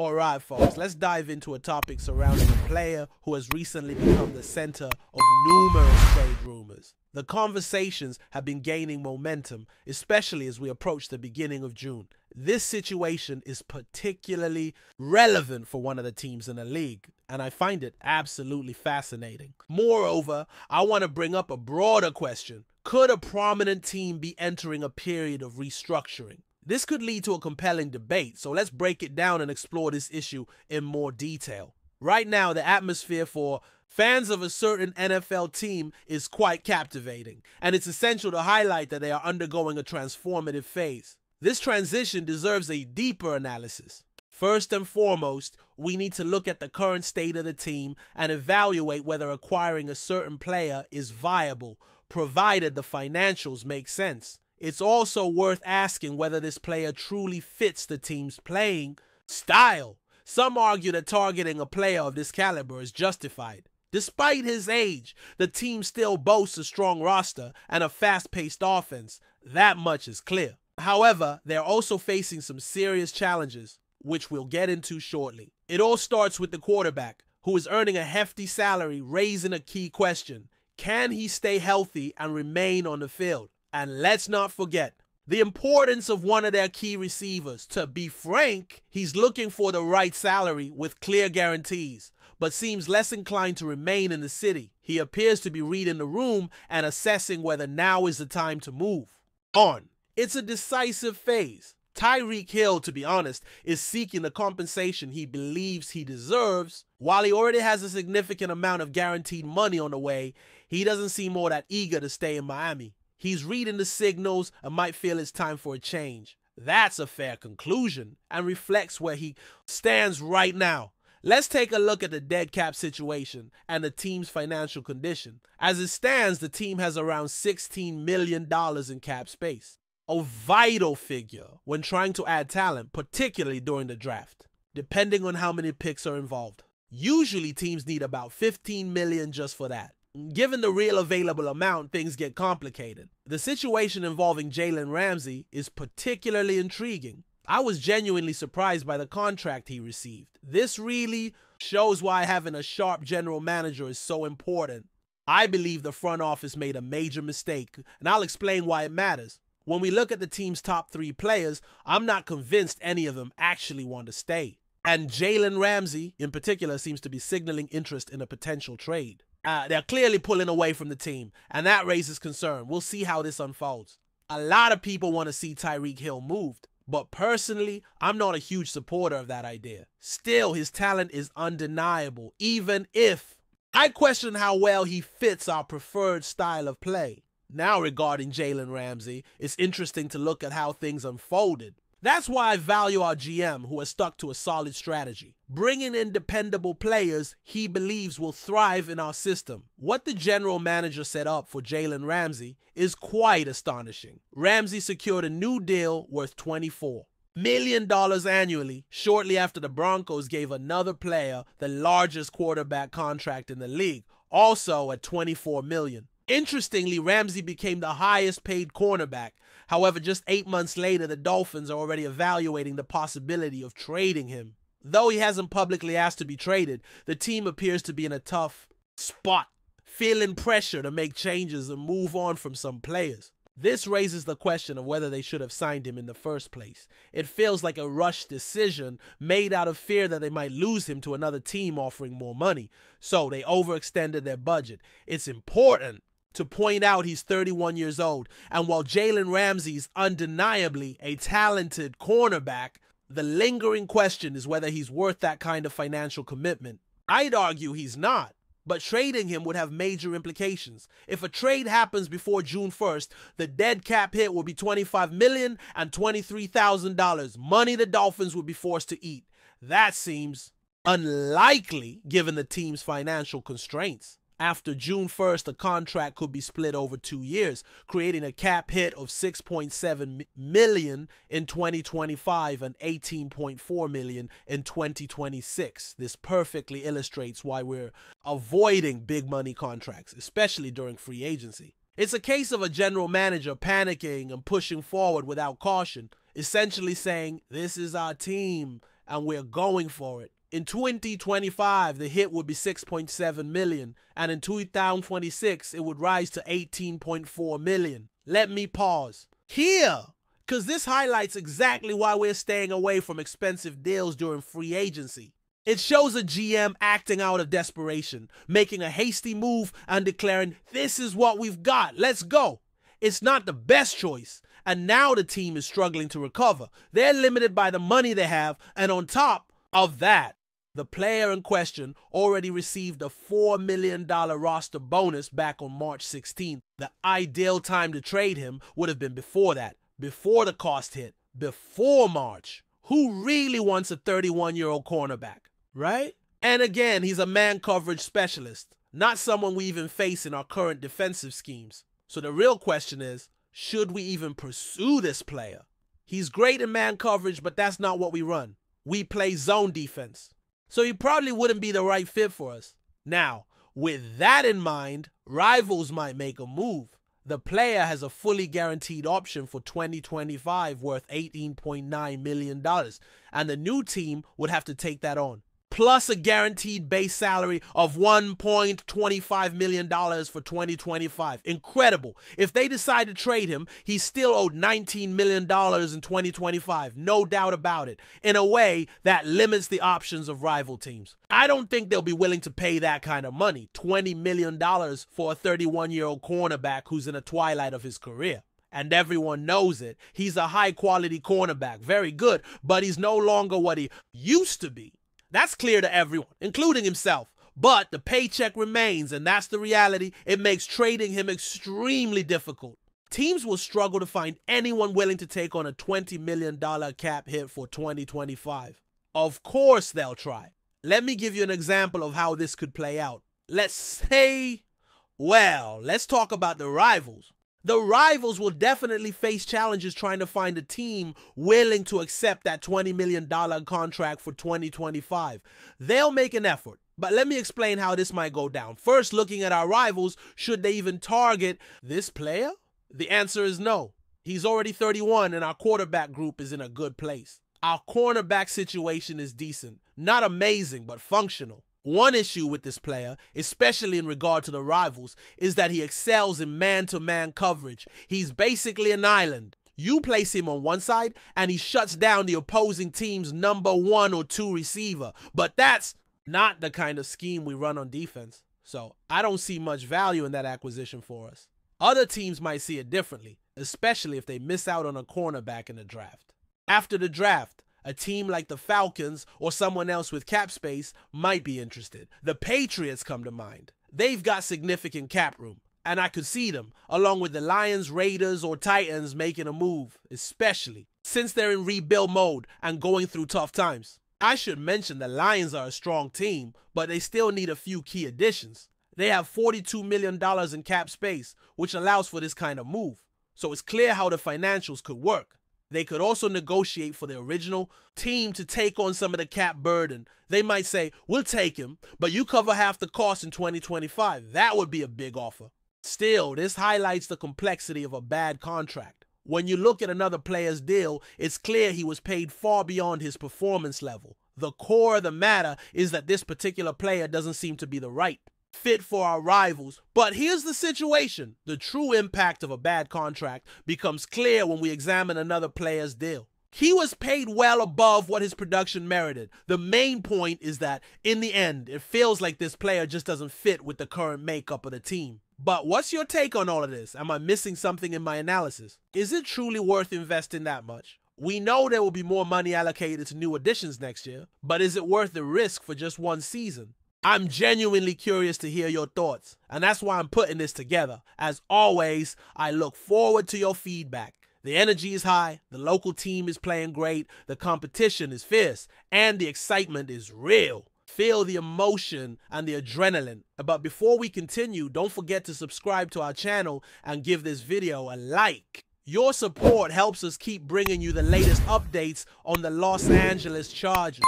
Alright folks, let's dive into a topic surrounding a player who has recently become the center of numerous trade rumors. The conversations have been gaining momentum, especially as we approach the beginning of June. This situation is particularly relevant for one of the teams in the league, and I find it absolutely fascinating. Moreover, I want to bring up a broader question. Could a prominent team be entering a period of restructuring? This could lead to a compelling debate, so let's break it down and explore this issue in more detail. Right now, the atmosphere for fans of a certain NFL team is quite captivating, and it's essential to highlight that they are undergoing a transformative phase. This transition deserves a deeper analysis. First and foremost, we need to look at the current state of the team and evaluate whether acquiring a certain player is viable, provided the financials make sense. It's also worth asking whether this player truly fits the team's playing style. Some argue that targeting a player of this caliber is justified. Despite his age, the team still boasts a strong roster and a fast-paced offense. That much is clear. However, they're also facing some serious challenges, which we'll get into shortly. It all starts with the quarterback, who is earning a hefty salary, raising a key question. Can he stay healthy and remain on the field? And let's not forget the importance of one of their key receivers. To be frank, he's looking for the right salary with clear guarantees, but seems less inclined to remain in the city. He appears to be reading the room and assessing whether now is the time to move on. It's a decisive phase. Tyreek Hill, to be honest, is seeking the compensation he believes he deserves. While he already has a significant amount of guaranteed money on the way, he doesn't seem all that eager to stay in Miami. He's reading the signals and might feel it's time for a change. That's a fair conclusion and reflects where he stands right now. Let's take a look at the dead cap situation and the team's financial condition. As it stands, the team has around $16 million in cap space, a vital figure when trying to add talent, particularly during the draft, depending on how many picks are involved. Usually teams need about $15 million just for that. Given the real available amount, things get complicated. The situation involving Jalen Ramsey is particularly intriguing. I was genuinely surprised by the contract he received. This really shows why having a sharp general manager is so important. I believe the front office made a major mistake, and I'll explain why it matters. When we look at the team's top 3 players, I'm not convinced any of them actually want to stay. And Jalen Ramsey, in particular, seems to be signaling interest in a potential trade. They're clearly pulling away from the team, and that raises concern. We'll see how this unfolds. A lot of people want to see Tyreek Hill moved, but personally, I'm not a huge supporter of that idea. Still, his talent is undeniable, even if I question how well he fits our preferred style of play. Now, regarding Jalen Ramsey, it's interesting to look at how things unfolded. That's why I value our GM, who has stuck to a solid strategy, bringing in dependable players he believes will thrive in our system. What the general manager set up for Jalen Ramsey is quite astonishing. Ramsey secured a new deal worth $24 million annually shortly after the Broncos gave another player the largest quarterback contract in the league, also at $24 million. Interestingly, Ramsey became the highest paid cornerback. However, just 8 months later, the Dolphins are already evaluating the possibility of trading him. Though he hasn't publicly asked to be traded, the team appears to be in a tough spot, feeling pressure to make changes and move on from some players. This raises the question of whether they should have signed him in the first place. It feels like a rushed decision made out of fear that they might lose him to another team offering more money, so they overextended their budget. It's important to point out he's 31 years old, and while Jalen Ramsey is undeniably a talented cornerback, the lingering question is whether he's worth that kind of financial commitment. I'd argue he's not, but trading him would have major implications. If a trade happens before June 1st, the dead cap hit will be $25 million and $23,000, money the Dolphins would be forced to eat. That seems unlikely given the team's financial constraints. After June 1st, the contract could be split over 2 years, creating a cap hit of $6.7 million in 2025 and $18.4 million in 2026. This perfectly illustrates why we're avoiding big money contracts, especially during free agency. It's a case of a general manager panicking and pushing forward without caution, essentially saying, "This is our team, and we're going for it. In 2025, the hit would be 6.7 million, and in 2026, it would rise to 18.4 million. Let me pause here, because this highlights exactly why we're staying away from expensive deals during free agency. It shows a GM acting out of desperation, making a hasty move and declaring, "This is what we've got, let's go." It's not the best choice, and now the team is struggling to recover. They're limited by the money they have, and on top of that, the player in question already received a $4 million roster bonus back on March 16th. The ideal time to trade him would have been before that, before the cost hit, before March. Who really wants a 31-year-old cornerback, right? And again, he's a man coverage specialist, not someone we even face in our current defensive schemes. So the real question is, should we even pursue this player? He's great in man coverage, but that's not what we run. We play zone defense. So he probably wouldn't be the right fit for us. Now, with that in mind, rivals might make a move. The player has a fully guaranteed option for 2025 worth $18.9 million, and the new team would have to take that on, plus a guaranteed base salary of $1.25 million for 2025. Incredible. If they decide to trade him, he's still owed $19 million in 2025. No doubt about it. In a way, that limits the options of rival teams. I don't think they'll be willing to pay that kind of money, $20 million for a 31-year-old cornerback who's in the twilight of his career. And everyone knows it. He's a high-quality cornerback, very good, but he's no longer what he used to be. That's clear to everyone, including himself. But the paycheck remains, and that's the reality. It makes trading him extremely difficult. Teams will struggle to find anyone willing to take on a $20 million cap hit for 2025. Of course they'll try. Let me give you an example of how this could play out. Let's talk about the rivals. The rivals will definitely face challenges trying to find a team willing to accept that $20 million contract for 2025. They'll make an effort, but let me explain how this might go down. First, looking at our rivals, should they even target this player? The answer is no. He's already 31 and our quarterback group is in a good place. Our cornerback situation is decent. Not amazing, but functional. One issue with this player, especially in regard to the rivals, is that he excels in man-to-man coverage. He's basically an island. You place him on one side and he shuts down the opposing team's number 1 or 2 receiver. But that's not the kind of scheme we run on defense. So I don't see much value in that acquisition for us. Other teams might see it differently, especially if they miss out on a cornerback in the draft. After the draft, a team like the Falcons or someone else with cap space might be interested. The Patriots come to mind. They've got significant cap room, and I could see them, along with the Lions, Raiders, or Titans, making a move, especially since they're in rebuild mode and going through tough times. I should mention the Lions are a strong team, but they still need a few key additions. They have $42 million in cap space, which allows for this kind of move, so it's clear how the financials could work. They could also negotiate for the original team to take on some of the cap burden. They might say, "We'll take him, but you cover half the cost in 2025. That would be a big offer. Still, this highlights the complexity of a bad contract. When you look at another player's deal, it's clear he was paid far beyond his performance level. The core of the matter is that this particular player doesn't seem to be the right fit for our rivals. But here's the situation. The true impact of a bad contract becomes clear when we examine another player's deal. He was paid well above what his production merited. The main point is that, in the end, it feels like this player just doesn't fit with the current makeup of the team. But what's your take on all of this? Am I missing something in my analysis? Is it truly worth investing that much? We know there will be more money allocated to new additions next year, but is it worth the risk for just one season? I'm genuinely curious to hear your thoughts, and that's why I'm putting this together. As always, I look forward to your feedback. The energy is high, the local team is playing great, the competition is fierce, and the excitement is real. Feel the emotion and the adrenaline. But before we continue, don't forget to subscribe to our channel and give this video a like. Your support helps us keep bringing you the latest updates on the Los Angeles Chargers.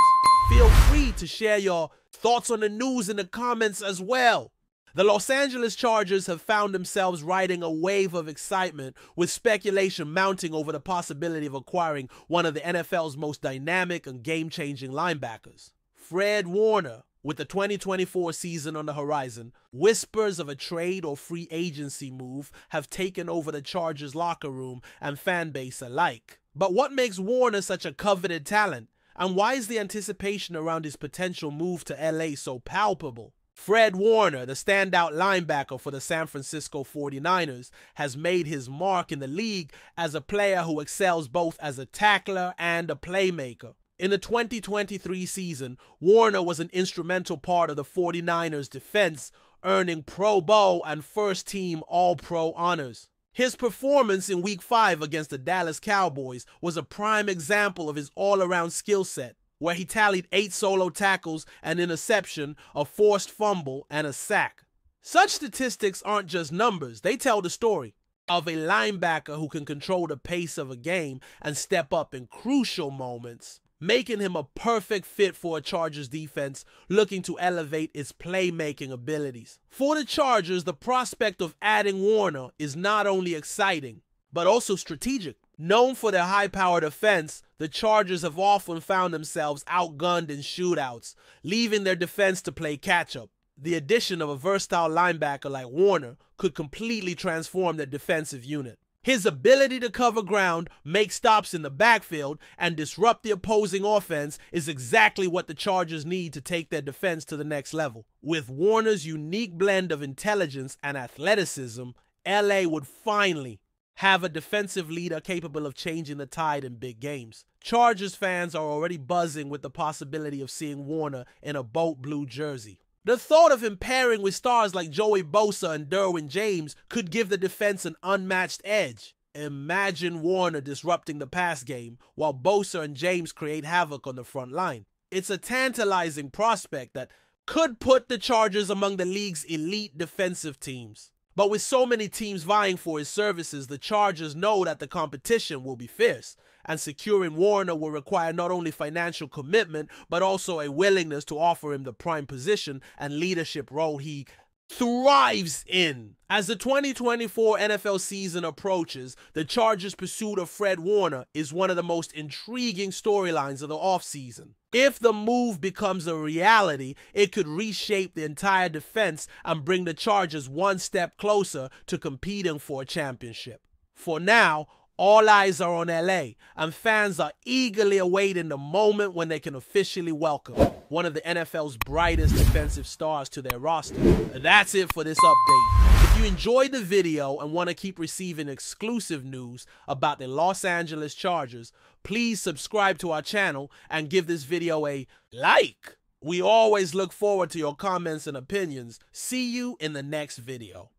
Feel free to share your thoughts on the news in the comments as well. The Los Angeles Chargers have found themselves riding a wave of excitement, with speculation mounting over the possibility of acquiring one of the NFL's most dynamic and game-changing linebackers. Fred Warner, with the 2024 season on the horizon, whispers of a trade or free agency move have taken over the Chargers locker room and fan base alike. But what makes Warner such a coveted talent? And why is the anticipation around his potential move to LA so palpable? Fred Warner, the standout linebacker for the San Francisco 49ers, has made his mark in the league as a player who excels both as a tackler and a playmaker. In the 2023 season, Warner was an instrumental part of the 49ers defense, earning Pro Bowl and first-team All-Pro honors. His performance in Week 5 against the Dallas Cowboys was a prime example of his all-around skill set, where he tallied 8 solo tackles, an interception, a forced fumble, and a sack. Such statistics aren't just numbers, they tell the story of a linebacker who can control the pace of a game and step up in crucial moments, making him a perfect fit for a Chargers defense looking to elevate its playmaking abilities. For the Chargers, the prospect of adding Warner is not only exciting, but also strategic. Known for their high-powered offense, the Chargers have often found themselves outgunned in shootouts, leaving their defense to play catch-up. The addition of a versatile linebacker like Warner could completely transform their defensive unit. His ability to cover ground, make stops in the backfield, and disrupt the opposing offense is exactly what the Chargers need to take their defense to the next level. With Warner's unique blend of intelligence and athleticism, LA would finally have a defensive leader capable of changing the tide in big games. Chargers fans are already buzzing with the possibility of seeing Warner in a boat blue jersey. The thought of him pairing with stars like Joey Bosa and Derwin James could give the defense an unmatched edge. Imagine Warner disrupting the pass game while Bosa and James create havoc on the front line. It's a tantalizing prospect that could put the Chargers among the league's elite defensive teams. But with so many teams vying for his services, the Chargers know that the competition will be fierce, and securing Warner will require not only financial commitment, but also a willingness to offer him the prime position and leadership role he thrives in. As the 2024 NFL season approaches, the Chargers' pursuit of Fred Warner is one of the most intriguing storylines of the offseason. If the move becomes a reality, it could reshape the entire defense and bring the Chargers one step closer to competing for a championship. For now, all eyes are on LA, and fans are eagerly awaiting the moment when they can officially welcome one of the NFL's brightest defensive stars to their roster. That's it for this update. If you enjoyed the video and want to keep receiving exclusive news about the Los Angeles Chargers, please subscribe to our channel and give this video a like. We always look forward to your comments and opinions. See you in the next video.